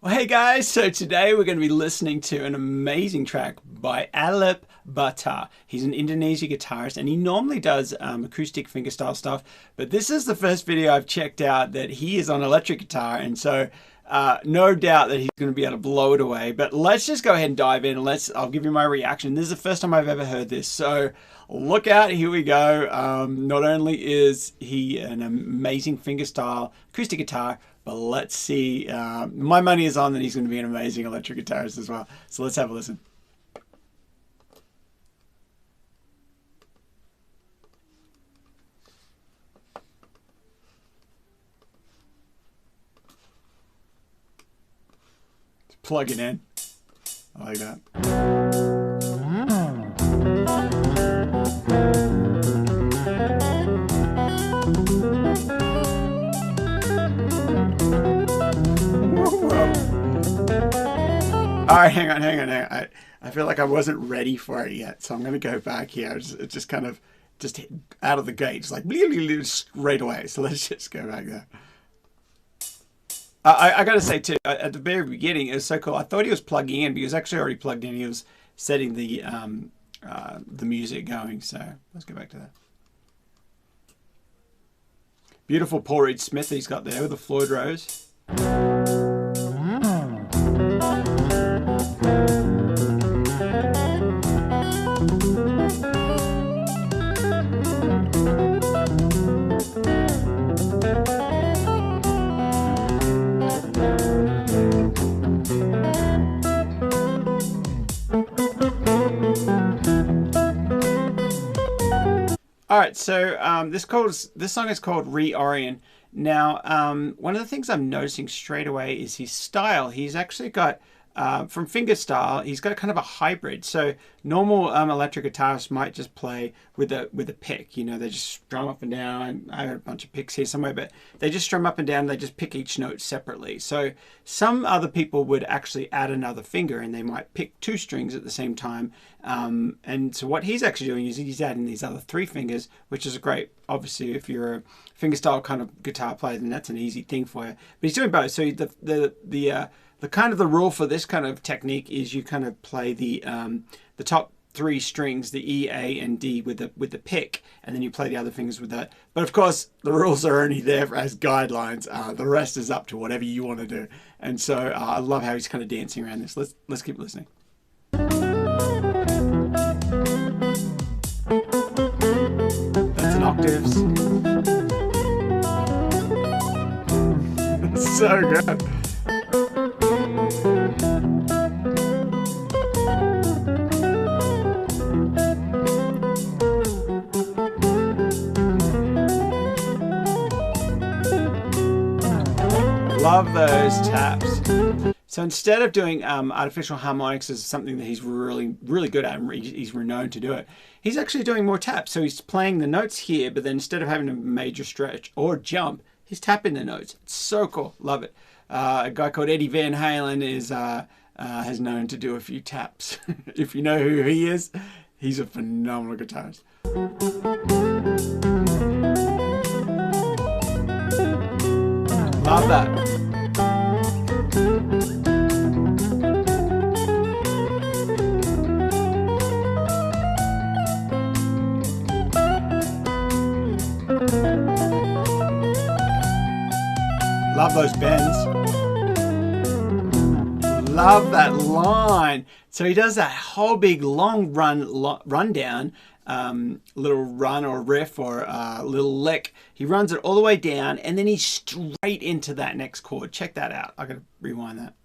Well, hey guys, so today we're going to be listening to an amazing track by Alip. He's an Indonesian guitarist and he normally does acoustic fingerstyle stuff, but this is the first video I've checked out that he is on electric guitar, and so no doubt that he's going to be able to blow it away. But let's just go ahead and dive in and I'll give you my reaction. This is the first time I've ever heard this, so look out, here we go. Not only is he an amazing fingerstyle acoustic guitar, but let's see, my money is on that he's going to be an amazing electric guitarist as well. So let's have a listen. Let's plug it in. I like that. All right, hang on. I feel like I wasn't ready for it yet, so I'm going to go back here. It's just kind of just out of the gate, just like straight away. So let's just go back there. I got to say too, at the very beginning, it was so cool. I thought he was plugging in, but he was actually already plugged in. He was setting the music going. So let's go back to that. Beautiful Paul Reed Smith that he's got there with the Floyd Rose. All right, so this song is called Reorien. Now, one of the things I'm noticing straight away is his style. He's actually got, from fingerstyle, he's got kind of a hybrid. So normal electric guitarists might just play with a pick. You know, they just strum up and down. I have a bunch of picks here somewhere, but they just strum up and down. They just pick each note separately. So some other people would actually add another finger, and they might pick two strings at the same time. And so what he's actually doing is he's adding these other three fingers, which is great. Obviously, if you're a fingerstyle kind of guitar player, then that's an easy thing for you. But he's doing both. So the kind of the rule for this kind of technique is you kind of play the top three strings, the E, A, and D with the pick, and then you play the other fingers with that. But of course, the rules are only there as guidelines. The rest is up to whatever you want to do. And so I love how he's kind of dancing around this. Let's keep listening. That's in octaves. It's so good. Love those taps. So instead of doing artificial harmonics as something that he's really good at, and he's renowned to do it, he's actually doing more taps. So he's playing the notes here, but then instead of having a major stretch or jump, he's tapping the notes. It's so cool. Love it. A guy called Eddie Van Halen has known to do a few taps. If you know who he is, he's a phenomenal guitarist. Love that. Love those bends. Love that line. So he does that whole big long rundown, little run or riff or little lick. He runs it all the way down, and then he's straight into that next chord. Check that out. I gotta rewind that.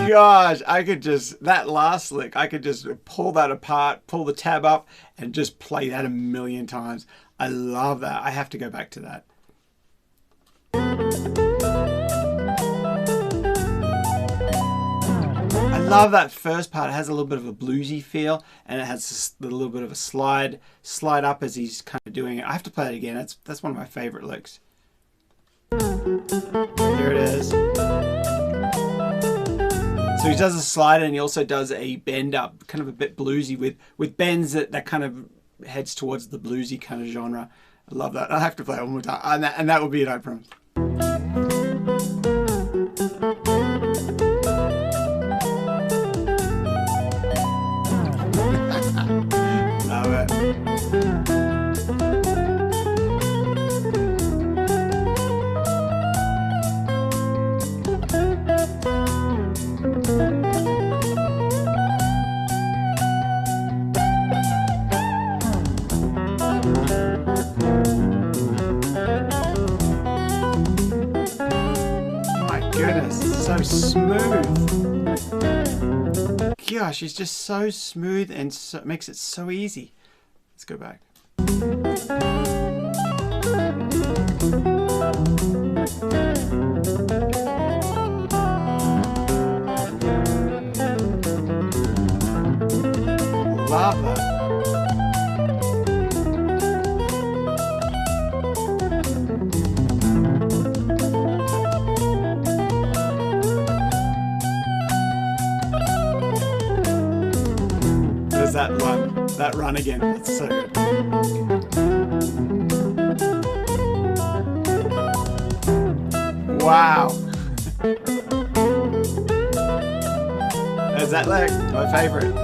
Gosh, that last lick, I could just pull that apart, pull the tab up, and just play that a million times. I love that. I have to go back to that. I love that first part. It has a little bit of a bluesy feel, and it has a little bit of a slide up as he's kind of doing it. I have to play it again. That's one of my favorite licks. Here it is. So he does a slide, and he also does a bend up, kind of a bit bluesy with bends that kind of heads towards the bluesy kind of genre. I love that. I have to play it one more time, and that will be it, I promise. Love it. Goodness, so smooth. Gosh, he's just so smooth and makes it so easy. Let's go back. Love that. That run again. That's so good. Wow. There's that lick. My favorite.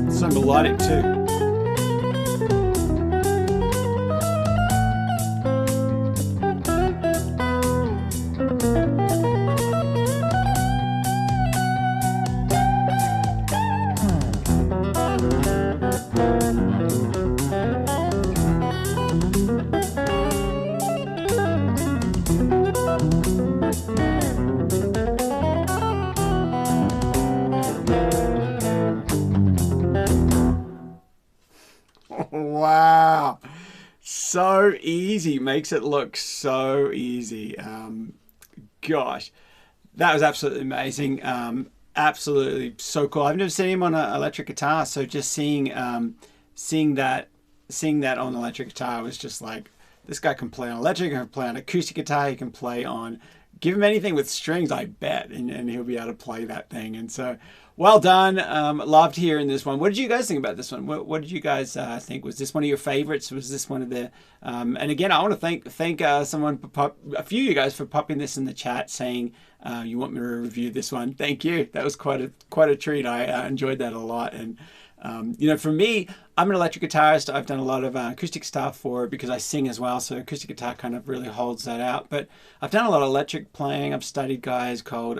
So melodic too. Wow, so easy. Makes it look so easy. Gosh, that was absolutely amazing. Absolutely so cool. I've never seen him on an electric guitar, so just seeing that on electric guitar was just like, this guy can play on electric, he can play on acoustic guitar, he can play on, give him anything with strings, I bet, and he'll be able to play that thing. And so, well done. Loved hearing this one. What did you guys think about this one? What did you guys think? Was this one of your favorites? Was this one of the? And again, I want to thank someone, a few of you guys, for popping this in the chat, saying you want me to review this one. Thank you. That was quite a treat. I enjoyed that a lot. And you know, for me, I'm an electric guitarist. I've done a lot of acoustic stuff because I sing as well. So acoustic guitar kind of really holds that out. But I've done a lot of electric playing. I've studied guys called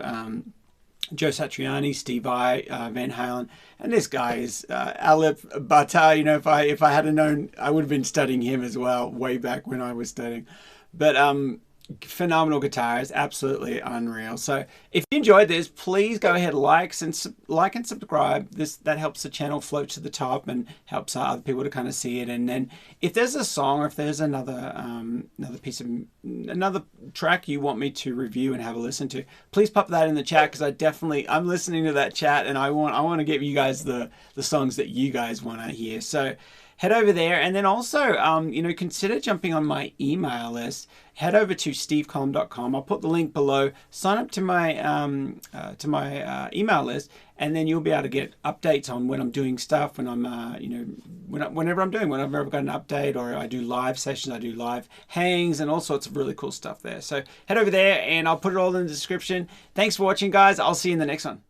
Joe Satriani, Steve Vai, Van Halen, and this guy is Alip Ba. You know, if I had known, I would have been studying him as well way back when I was studying. But phenomenal guitarist, absolutely unreal. So if you enjoyed this, please go ahead, like and subscribe. That helps the channel float to the top and helps other people to kind of see it. And then if there's a song, or if there's another track you want me to review and have a listen to, please pop that in the chat, because I'm listening to that chat, and I want to give you guys the songs that you guys want to hear. So head over there, and then also, you know, consider jumping on my email list. Head over to stevecolumn.com. I'll put the link below. Sign up to my email list, and then you'll be able to get updates on when I'm doing stuff, when I'm, you know, whenever I've got an update, or I do live sessions, I do live hangs, and all sorts of really cool stuff there. So head over there, and I'll put it all in the description. Thanks for watching, guys. I'll see you in the next one.